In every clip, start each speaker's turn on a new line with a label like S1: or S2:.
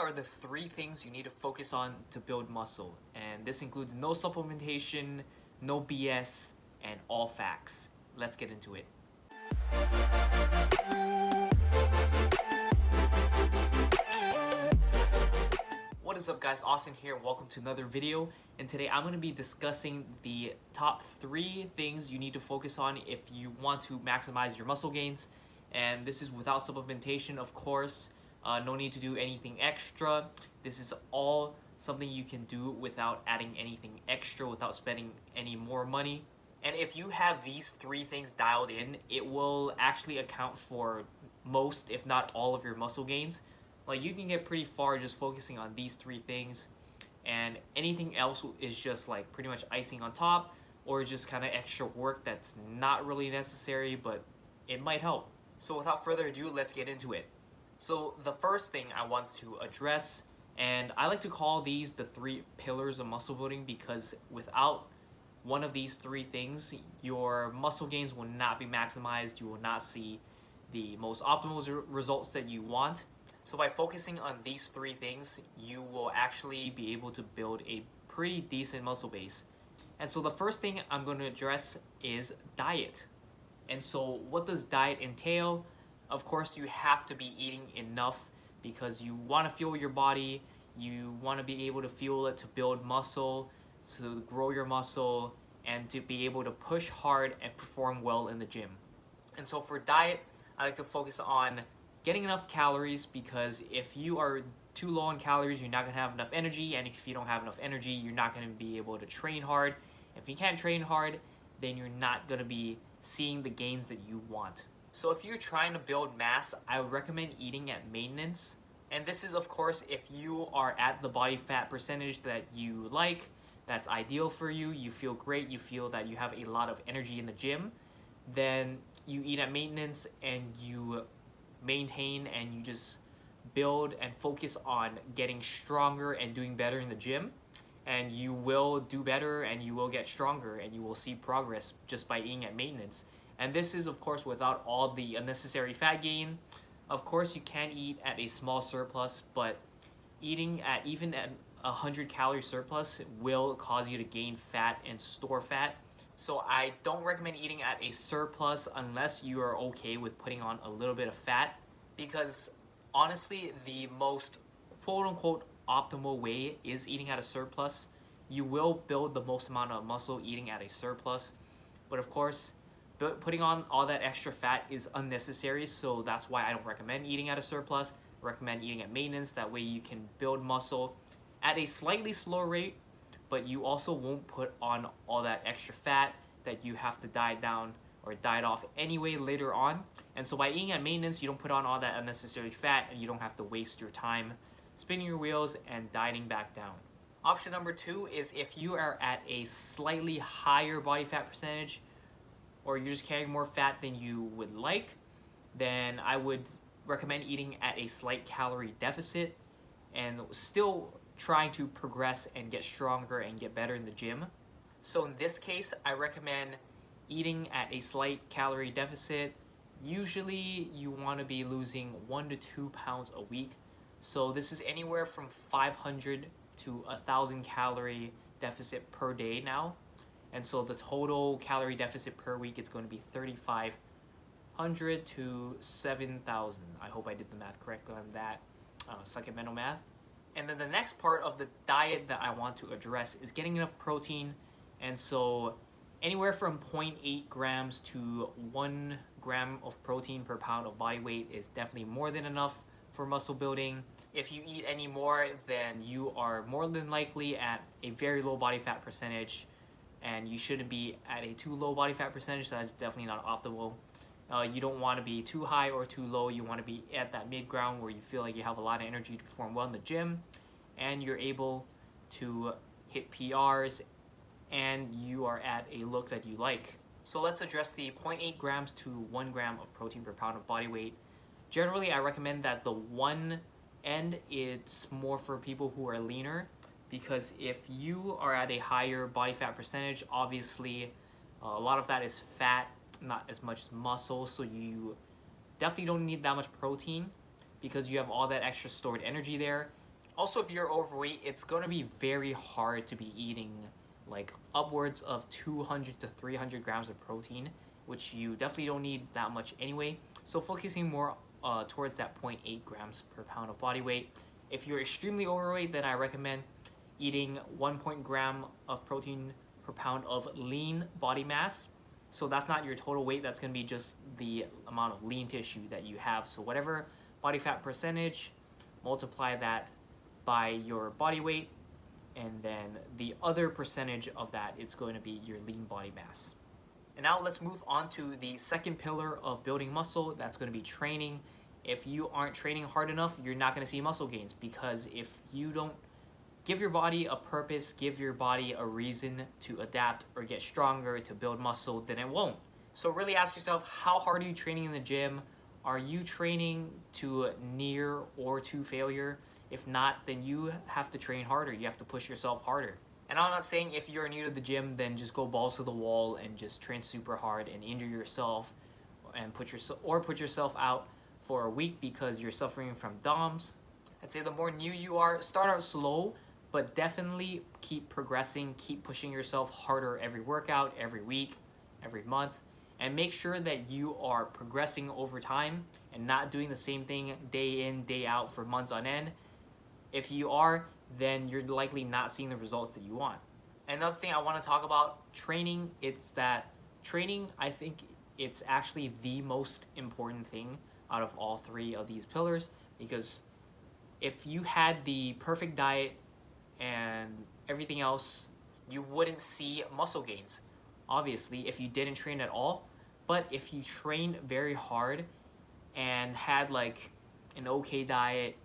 S1: are the 3 things you need to focus on to build muscle? And this includes no supplementation, no BS, and all facts. Let's get into it. What is up, guys? Austin here. Welcome to another video. And today I'm going to be discussing the top 3 things you need to focus on if you want to maximize your muscle gains. And this is without supplementation, of course. No need to do anything extra. This is all something you can do without adding anything extra, without spending any more money. And if you have these 3 things dialed in, it will actually account for most, if not all, of your muscle gains. Like, you can get pretty far just focusing on these 3 things, and anything else is just like pretty much icing on top, or just kind of extra work that's not really necessary, but it might help. So without further ado, let's get into it. So the first thing I want to address, and I like to call these the 3 pillars of muscle building, because without one of these 3 things, your muscle gains will not be maximized. You will not see the most optimal results that you want. So by focusing on these 3 things, you will actually be able to build a pretty decent muscle base. And so the first thing I'm going to address is diet. And so what does diet entail? Of course, you have to be eating enough because you want to fuel your body. You want to be able to fuel it to build muscle, to grow your muscle, and to be able to push hard and perform well in the gym. And so for diet, I like to focus on getting enough calories, because if you are too low on calories, you're not going to have enough energy, and if you don't have enough energy, you're not going to be able to train hard. If you can't train hard, then you're not going to be seeing the gains that you want. So if you're trying to build mass, I would recommend eating at maintenance. And this is, of course, if you are at the body fat percentage that you like, that's ideal for you, you feel great, you feel that you have a lot of energy in the gym, then you eat at maintenance and you maintain and you just build and focus on getting stronger and doing better in the gym, and you will do better and you will get stronger and you will see progress just by eating at maintenance. And this is, of course, without all the unnecessary fat gain. Of course, you can eat at a small surplus, but eating at even at 100 calorie surplus will cause you to gain fat and store fat. So I don't recommend eating at a surplus unless you are okay with putting on a little bit of fat, because honestly, the most quote-unquote optimal way is eating at a surplus. You will build the most amount of muscle eating at a surplus, but of course, putting on all that extra fat is unnecessary, so that's why I don't recommend eating at a surplus. I recommend eating at maintenance. That way you can build muscle at a slightly slower rate, but you also won't put on all that extra fat that you have to diet down or diet off anyway later on. And so by eating at maintenance, you don't put on all that unnecessary fat, and you don't have to waste your time spinning your wheels and dieting back down. Option number 2 is if you are at a slightly higher body fat percentage, or you're just carrying more fat than you would like, then I would recommend eating at a slight calorie deficit and still trying to progress and get stronger and get better in the gym. So in this case, I recommend eating at a slight calorie deficit. Usually you want to be losing 1 to 2 pounds a week. So this is anywhere from 500 to 1,000 calorie deficit per day now. And so the total calorie deficit per week is going to be 3,500 to 7,000. I hope I did the math correctly on that. Suck at mental math. And then the next part of the diet that I want to address is getting enough protein. And so anywhere from 0.8 grams to 1 gram of protein per pound of body weight is definitely more than enough for muscle building. If you eat any more, then you are more than likely at a very low body fat percentage, and you shouldn't be at a too low body fat percentage. That's definitely not optimal. You don't want to be too high or too low. You want to be at that mid ground where you feel like you have a lot of energy to perform well in the gym, and you're able to hit PRs, and you are at a look that you like. So let's address the 0.8 grams to 1 gram of protein per pound of body weight. Generally, I recommend that the one end, it's more for people who are leaner, because if you are at a higher body fat percentage, obviously a lot of that is fat, not as much muscle, so you definitely don't need that much protein because you have all that extra stored energy there. Also, if you're overweight, it's going to be very hard to be eating like upwards of 200 to 300 grams of protein, which you definitely don't need that much anyway. So focusing more towards that zero point 0.8 grams per pound of body weight. If you're extremely overweight, then I recommend eating 1 gram of protein per pound of lean body mass. So that's not your total weight, that's going to be just the amount of lean tissue that you have. So whatever body fat percentage, multiply that by your body weight, and then the other percentage of that, it's going to be your lean body mass. And now let's move on to the second pillar of building muscle. That's going to be training. If you aren't training hard enough, you're not going to see muscle gains, because if you don't give your body a purpose, give your body a reason to adapt or get stronger, to build muscle, then it won't. So really ask yourself, how hard are you training in the gym? Are you training to near or to failure? If not, then you have to train harder. You have to push yourself harder. And I'm not saying if you're new to the gym, then just go balls to the wall and just train super hard and injure yourself and put yourself out for a week because you're suffering from DOMS. I'd say the more new you are, start out slow, but definitely keep progressing, keep pushing yourself harder every workout, every week, every month, and make sure that you are progressing over time and not doing the same thing day in, day out for months on end. If you are, then you're likely not seeing the results that you want. Another thing I want to talk about, training, it's that training, I think it's actually the most important thing out of all three of these pillars, because if you had the perfect diet and everything else, you wouldn't see muscle gains. Obviously, if you didn't train at all, but if you trained very hard and had like an okay diet,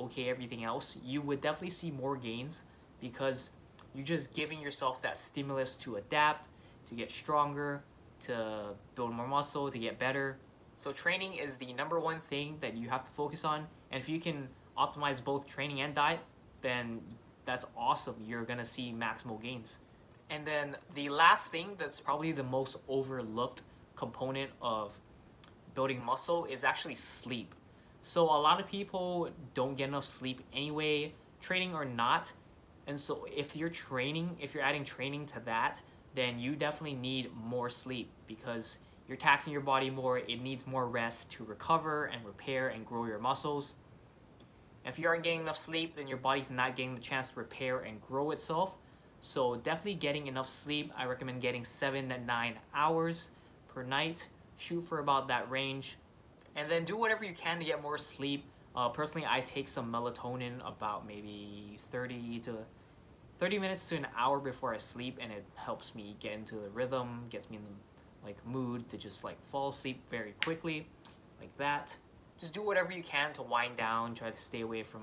S1: okay everything else, you would definitely see more gains, because you're just giving yourself that stimulus to adapt, to get stronger, to build more muscle, to get better. So training is the number one thing that you have to focus on, and if you can optimize both training and diet, then that's awesome. You're gonna see maximal gains. And then the last thing that's probably the most overlooked component of building muscle is actually sleep. So a lot of people don't get enough sleep anyway, training or not. And so if you're adding training to that, then you definitely need more sleep, because you're taxing your body more. It needs more rest to recover and repair and grow your muscles. If you aren't getting enough sleep, then your body's not getting the chance to repair and grow itself. So definitely getting enough sleep. I recommend getting 7 to 9 hours per night. Shoot for about that range. And then do whatever you can to get more sleep. Personally, I take some melatonin about maybe 30 minutes to an hour before I sleep, and it helps me get into the rhythm, gets me in the mood to just fall asleep very quickly, like that. Just do whatever you can to wind down, try to stay away from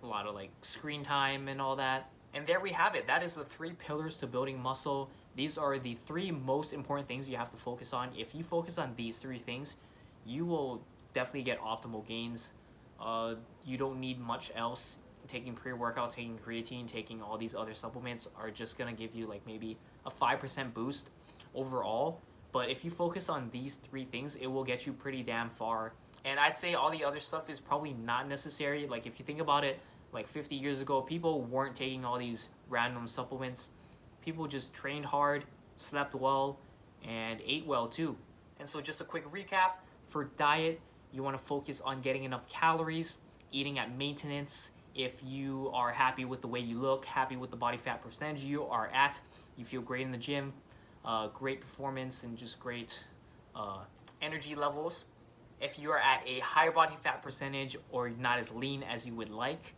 S1: a lot of screen time and all that. And there we have it. That is the 3 pillars to building muscle. These are the 3 most important things you have to focus on. If you focus on these 3 things, you will definitely get optimal gains. You don't need much else. Taking pre-workout, taking creatine, taking all these other supplements are just gonna give you maybe a 5% boost overall. But if you focus on these 3 things, it will get you pretty damn far. And I'd say all the other stuff is probably not necessary. If you think about it, 50 years ago, people weren't taking all these random supplements. People just trained hard, slept well, and ate well too. And so just a quick recap, for diet, you want to focus on getting enough calories, eating at maintenance. If you are happy with the way you look, happy with the body fat percentage you are at, you feel great in the gym, great performance and just great energy levels. If you are at a higher body fat percentage or not as lean as you would like,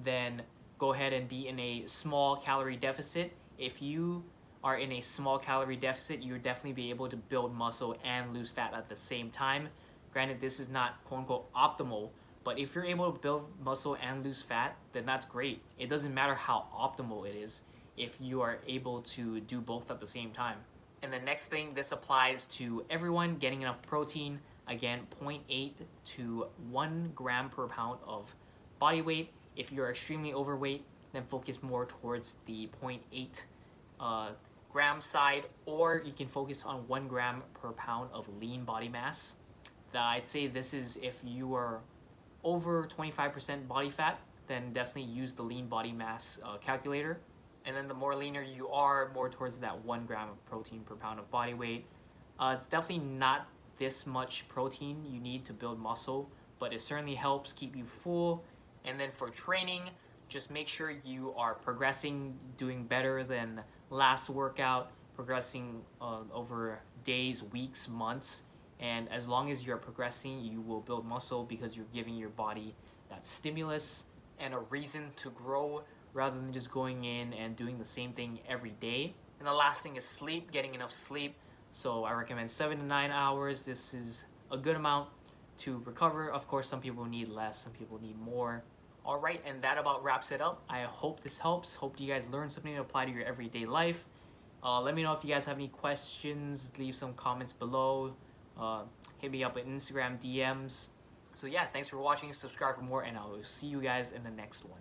S1: then go ahead and be in a small calorie deficit. If you are in a small calorie deficit, you'll definitely be able to build muscle and lose fat at the same time. Granted, this is not quote unquote optimal, but if you're able to build muscle and lose fat, then that's great. It doesn't matter how optimal it is if you are able to do both at the same time. And the next thing, this applies to everyone, getting enough protein. Again, 0.8 to 1 gram per pound of body weight. If you're extremely overweight, then focus more towards the 0.8 gram side, or you can focus on 1 gram per pound of lean body mass. I'd say this is if you are over 25% body fat, then definitely use the lean body mass calculator. And then the more leaner you are, more towards that 1 gram of protein per pound of body weight. It's definitely not this much protein you need to build muscle, but it certainly helps keep you full. And then for training, just make sure you are progressing, doing better than last workout, progressing over days, weeks, months. And as long as you're progressing, you will build muscle because you're giving your body that stimulus and a reason to grow rather than just going in and doing the same thing every day. And the last thing is sleep, getting enough sleep. So I recommend 7 to 9 hours. This is a good amount to recover. Of course, some people need less, some people need more. All right, and that about wraps it up. I hope this helps. Hope you guys learned something to apply to your everyday life. Let me know if you guys have any questions. Leave some comments below. Hit me up at Instagram DMs. So yeah, thanks for watching. Subscribe for more, and I will see you guys in the next one.